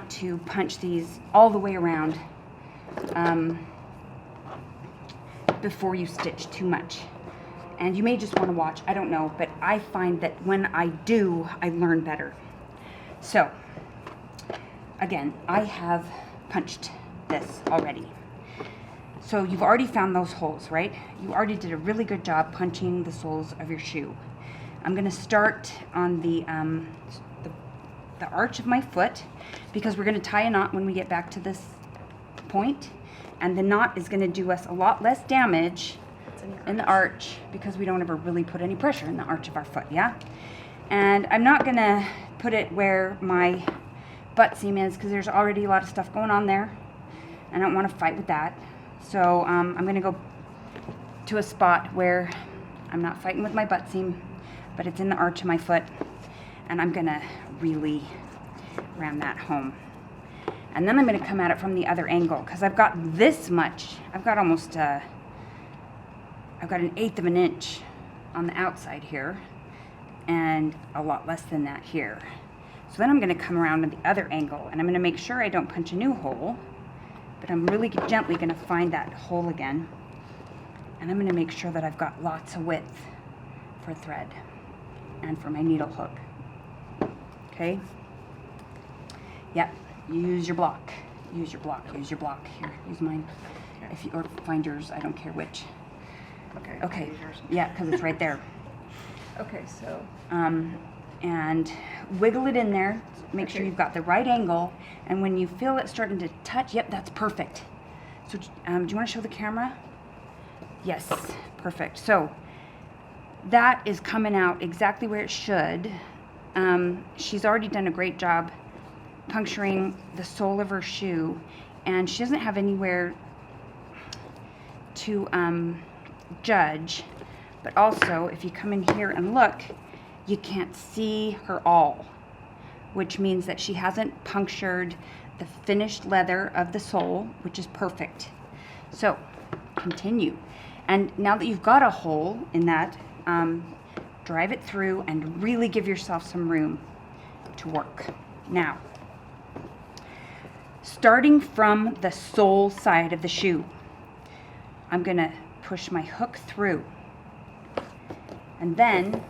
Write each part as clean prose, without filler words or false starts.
want to punch these all the way around before you stitch too much. And you may just want to watch, I don't know, but I find that when I do, I learn better. So, again, I have punched this already. So you've already found those holes, right? You already did a really good job punching the soles of your shoe. I'm going to start on the arch of my foot, because we're going to tie a knot when we get back to this point, and the knot is going to do us a lot less damage in the arch because we don't ever really put any pressure in the arch of our foot, yeah? And I'm not going to put it where my butt seam is because there's already a lot of stuff going on there. I don't want to fight with that. So I'm going to go to a spot where I'm not fighting with my butt seam, but it's in the arch of my foot, and I'm going to really ram that home. And then I'm going to come at it from the other angle because I've got this much. I've got almost, I've got 1/8 of an inch on the outside here and a lot less than that here. So then I'm going to come around to the other angle, and I'm going to make sure I don't punch a new hole, but I'm really gently going to find that hole again. And I'm going to make sure that I've got lots of width for thread and for my needle hook. Okay? Yep. Use your block. Use your block. Use your block. Here, use mine. If you, or find yours. I don't care which. Okay. Okay. Yeah, because it's right there. Okay, so. And wiggle it in there. Make sure you've got the right angle. And when you feel it starting to touch, yep, that's perfect. So, do you want to show the camera? Yes, perfect. So that is coming out exactly where it should. She's already done a great job puncturing the sole of her shoe, and she doesn't have anywhere to judge. But also, if you come in here and look, you can't see her all, which means that she hasn't punctured the finished leather of the sole, which is perfect. So continue. And now that you've got a hole in that, drive it through and really give yourself some room to work. Now, starting from the sole side of the shoe, I'm going to push my hook through. And then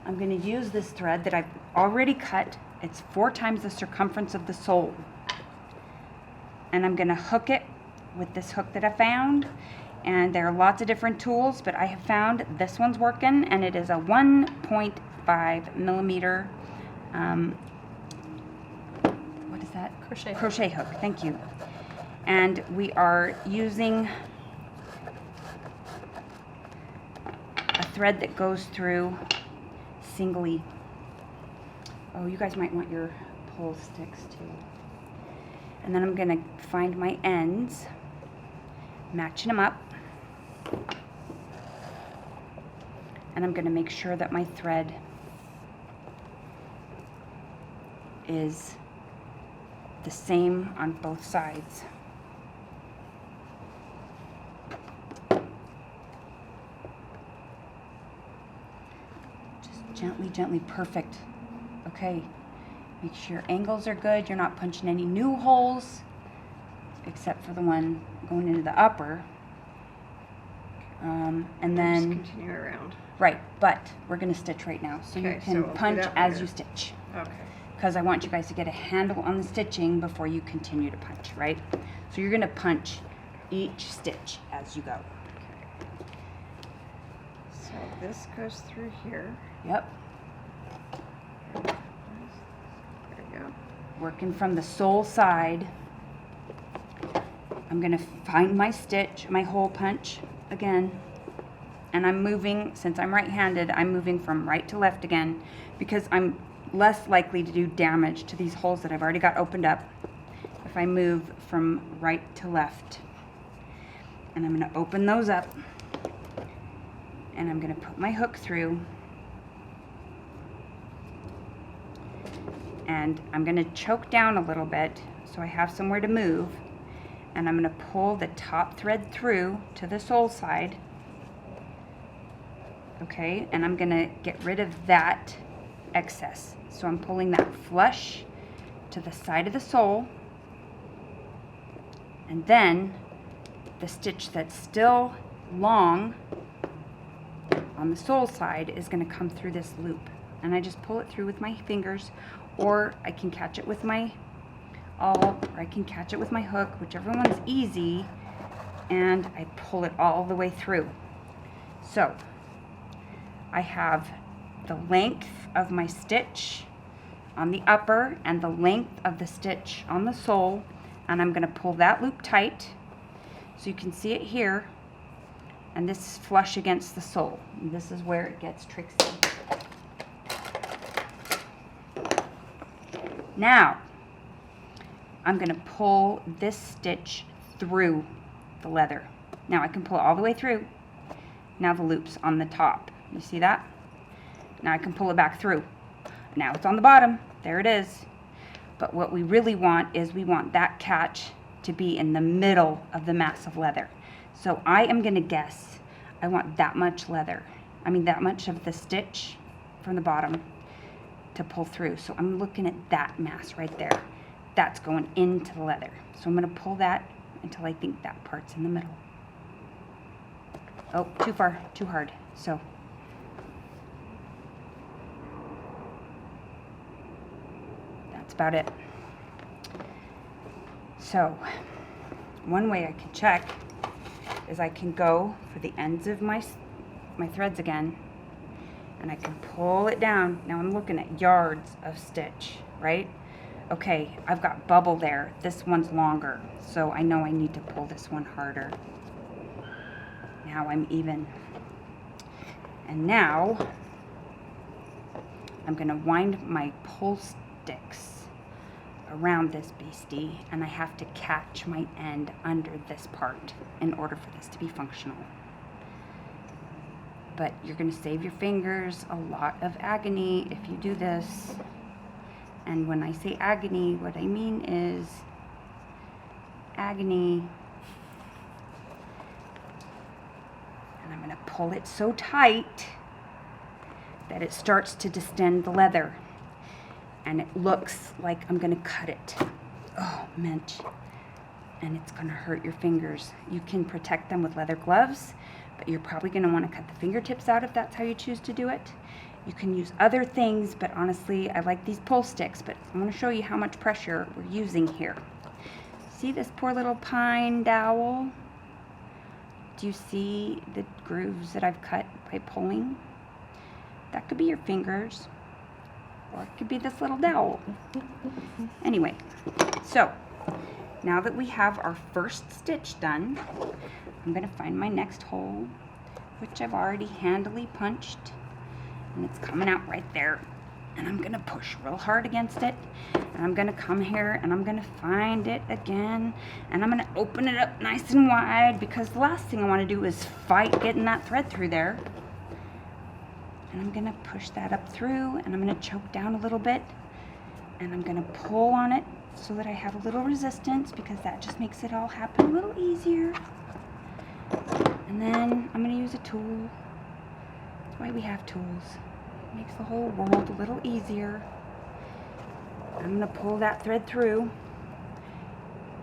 I'm going to use this thread that I've already cut. It's 4 times the circumference of the sole. And I'm going to hook it with this hook that I found. And there are lots of different tools, but I have found this one's working, and it is a 1.5 millimeter, what is that? Crochet hook, thank you. And we are using a thread that goes through singly. Oh, you guys might want your pull sticks too. And then I'm going to find my ends, matching them up. And I'm going to make sure that my thread is the same on both sides. Just gently, gently, perfect. Okay, make sure your angles are good. You're not punching any new holes, except for the one going into the upper. And then just continue around. Right, but we're going to stitch right now, so you can punch as you stitch. Okay. Because I want you guys to get a handle on the stitching before you continue to punch, right? So you're going to punch each stitch as you go. Okay. So this goes through here. Yep. There you go. Working from the sole side. I'm going to find my stitch, my hole punch again. And I'm moving, since I'm right-handed, I'm moving from right to left again because I'm less likely to do damage to these holes that I've already got opened up if I move from right to left. And I'm going to open those up, and I'm going to put my hook through, and I'm going to choke down a little bit so I have somewhere to move, and I'm going to pull the top thread through to the sole side. Okay, and I'm going to get rid of that excess. So I'm pulling that flush to the side of the sole, and then the stitch that's still long on the sole side is going to come through this loop, and I just pull it through with my fingers, or I can catch it with my awl, or I can catch it with my hook, whichever one is easy, and I pull it all the way through. So I have the length of my stitch on the upper and the length of the stitch on the sole, and I'm going to pull that loop tight so you can see it here, and this is flush against the sole, and this is where it gets tricksy. Now I'm going to pull this stitch through the leather. Now I can pull it all the way through. Now the loop's on the top. You see that? Now I can pull it back through. Now it's on the bottom. There it is. But what we really want is we want that catch to be in the middle of the mass of leather. So I am going to guess I want that much leather. that much of the stitch from the bottom to pull through. So I'm looking at that mass right there. That's going into the leather. So I'm going to pull that until I think that part's in the middle. Oh, too far, too hard. So that's about it. So one way I can check is I can go for the ends of my threads again, and I can pull it down. Now I'm looking at yards of stitch, right? Okay, I've got bubble there. This one's longer, so I know I need to pull this one harder. Now I'm even. And now I'm gonna wind my pull sticks around this beastie, and I have to catch my end under this part in order for this to be functional. But you're gonna save your fingers a lot of agony if you do this. And when I say agony, what I mean is agony. And I'm gonna pull it so tight that it starts to distend the leather. And it looks like I'm gonna cut it. Oh, mensch. And it's gonna hurt your fingers. You can protect them with leather gloves, but you're probably gonna wanna cut the fingertips out if that's how you choose to do it. You can use other things, but honestly, I like these pull sticks, but I'm gonna show you how much pressure we're using here. See this poor little pine dowel? Do you see the grooves that I've cut by pulling? That could be your fingers, or it could be this little dowel. Anyway, so now that we have our first stitch done, I'm gonna find my next hole, which I've already handily punched, and it's coming out right there. And I'm gonna push real hard against it, and I'm gonna come here and I'm gonna find it again, and I'm gonna open it up nice and wide, because the last thing I wanna do is fight getting that thread through there. And I'm gonna push that up through, and I'm gonna choke down a little bit, and I'm gonna pull on it so that I have a little resistance, because that just makes it all happen a little easier. And then I'm gonna use a tool. That's why we have tools. It makes the whole world a little easier. I'm gonna pull that thread through,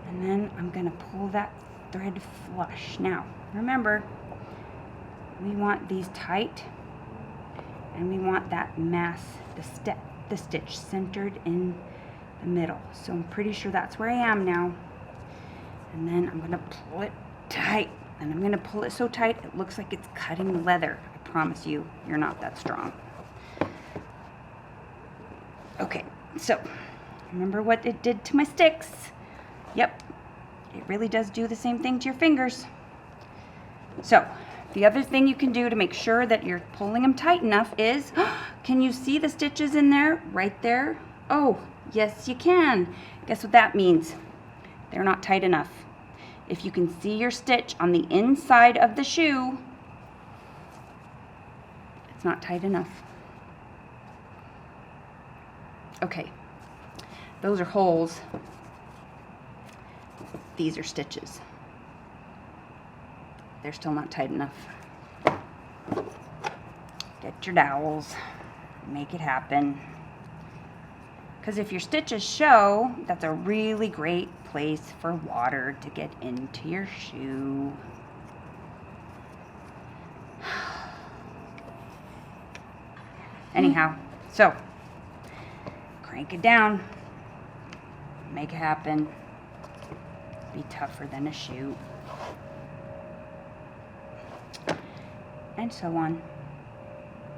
and then I'm gonna pull that thread flush. Now, remember, we want these tight, and we want that mass, the stitch centered in the middle. So I'm pretty sure that's where I am now. And then I'm gonna pull it tight, and I'm gonna pull it so tight it looks like it's cutting the leather. I promise you, you're not that strong. Okay, so remember what it did to my sticks? Yep, it really does do the same thing to your fingers. So the other thing you can do to make sure that you're pulling them tight enough is, can you see the stitches in there? Right there? Oh, yes you can. Guess what that means? They're not tight enough. If you can see your stitch on the inside of the shoe, it's not tight enough. Okay, those are holes. These are stitches. They're still not tight enough. Get your dowels, make it happen. Because if your stitches show, that's a really great place for water to get into your shoe. Anyhow, so crank it down, make it happen, be tougher than a shoe, and so on.